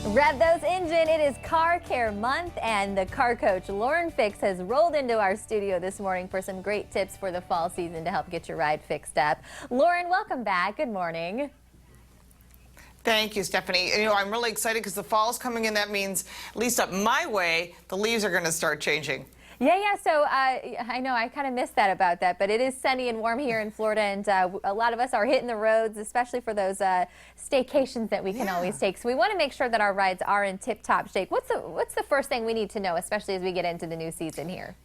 Rev those engine. It is Car Care Month, and the car coach Lauren Fix has rolled into our studio this morning for some great tips for the fall season to help get your ride fixed up. Lauren, welcome back. Good morning. Thank you, Stephanie. You know, I'm really excited because the fall's coming in. That means, at least up my way, the leaves are going to start changing. Yeah. So I know I kind of missed that about that, but it is sunny and warm here in Florida, and a lot of us are hitting the roads, especially for those staycations that we can always take. So we want to make sure that our rides are in tip-top shape. What's the first thing we need to know, especially as we get into the new season here?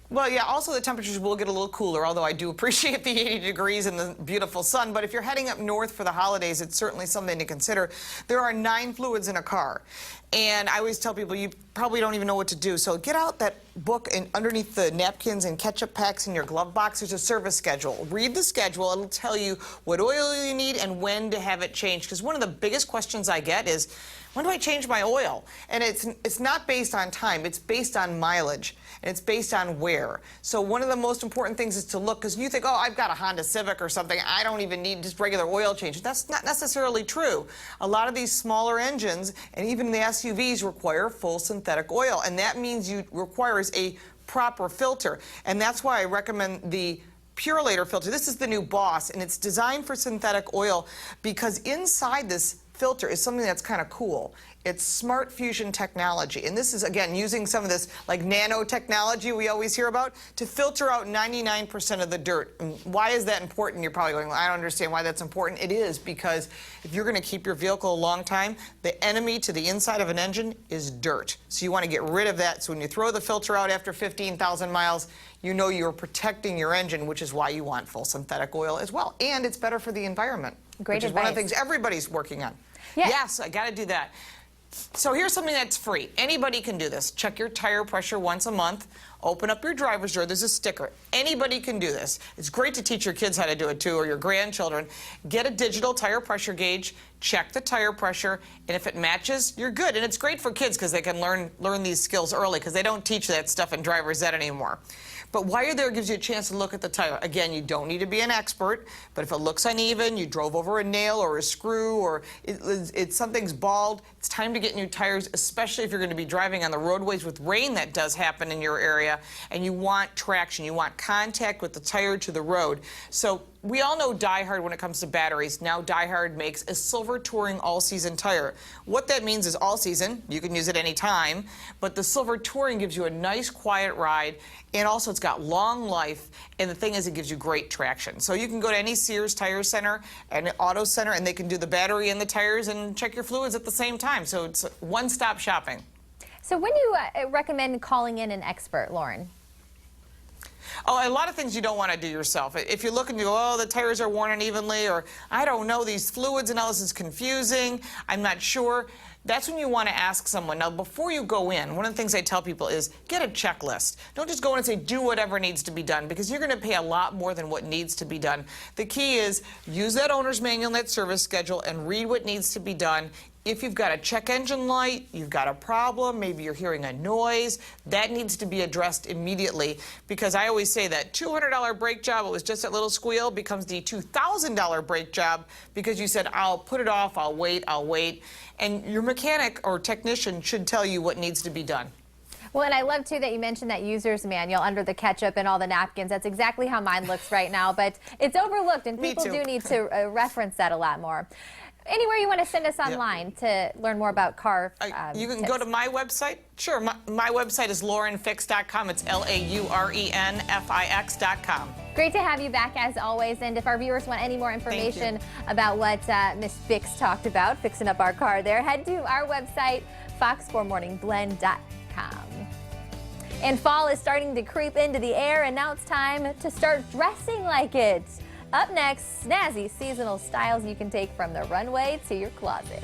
Well, yeah, also the temperatures will get a little cooler, although I do appreciate the 80 degrees and the beautiful sun. But if you're heading up north for the holidays, it's certainly something to consider. There are 9 fluids in a car. And I always tell people, you probably don't even know what to do. So get out that book, and underneath the napkins and ketchup packs in your glove box, there's a service schedule. Read the schedule. It'll tell you what oil you need and when to have it changed. Because one of the biggest questions I get is, when do I change my oil? And it's not based on time. It's based on mileage. And it's based on wear. So one of the most important things is to look, because you think, oh, I've got a Honda Civic or something, I don't even need just regular oil change. That's not necessarily true. A lot of these smaller engines and even the SUVs require full synthetic oil, and that means requires a proper filter. And that's why I recommend the Purelator filter. This is the new Boss, and it's designed for synthetic oil because inside this filter is something that's kind of cool. It's smart fusion technology, and this is, again, using some of this like nanotechnology we always hear about to filter out 99% of the dirt. And why is that important? You're probably going, well, I don't understand why that's important. It is, because if you're going to keep your vehicle a long time, the enemy to the inside of an engine is dirt. So you want to get rid of that. So when you throw the filter out after 15,000 miles, you know you're protecting your engine, which is why you want full synthetic oil as well. And it's better for the environment. Great advice. Which is one of the things everybody's working on. Yeah. Yes, I got to do that. So here's something that's free. Anybody can do this. Check your tire pressure once a month. Open up your driver's door. There's a sticker. Anybody can do this. It's great to teach your kids how to do it too, or your grandchildren. Get a digital tire pressure gauge. Check the tire pressure, and if it matches, you're good. And it's great for kids because they can learn these skills early, because they don't teach that stuff in driver's ed anymore. But while you're there, it gives you a chance to look at the tire. Again, you don't need to be an expert, but if it looks uneven, you drove over a nail or a screw, or something's bald, it's time to get new tires, especially if you're going to be driving on the roadways with rain that does happen in your area, and you want traction, you want contact with the tire to the road. So we all know DieHard when it comes to batteries. Now DieHard makes a Silver Touring all-season tire. What that means is all season, you can use it any time, but the Silver Touring gives you a nice quiet ride, and also it's got long life, and the thing is, it gives you great traction. So you can go to any Sears Tire Center and Auto Center, and they can do the battery and the tires and check your fluids at the same time. So it's one-stop shopping. So when do you recommend calling in an expert, Lauren? Oh, a lot of things you don't want to do yourself. If you're looking to go, oh, the tires are worn unevenly, or I don't know, these fluids and all this is confusing, I'm not sure, that's when you want to ask someone. Now, before you go in, one of the things I tell people is get a checklist. Don't just go in and say, do whatever needs to be done, because you're going to pay a lot more than what needs to be done. The key is use that owner's manual and that service schedule and read what needs to be done. If you've got a check engine light, you've got a problem, maybe you're hearing a noise, that needs to be addressed immediately, because I always say that $200 brake job, it was just that little squeal, becomes the $2,000 brake job because you said, I'll put it off, I'll wait. And your mechanic or technician should tell you what needs to be done. Well, and I love, too, that you mentioned that user's manual under the ketchup and all the napkins. That's exactly how mine looks right now, but it's overlooked, and people do need to reference that a lot more. Anywhere you want to send us online to learn more about car you can tips. go to my website. Sure, my website is laurenfix.com. It's LAURENFIX.com. Great to have you back, as always. And if our viewers want any more information about what Miss Fix talked about, fixing up our car there, head to our website, fox4morningblend.com. And fall is starting to creep into the air, and now it's time to start dressing like it. Up next, snazzy seasonal styles you can take from the runway to your closet.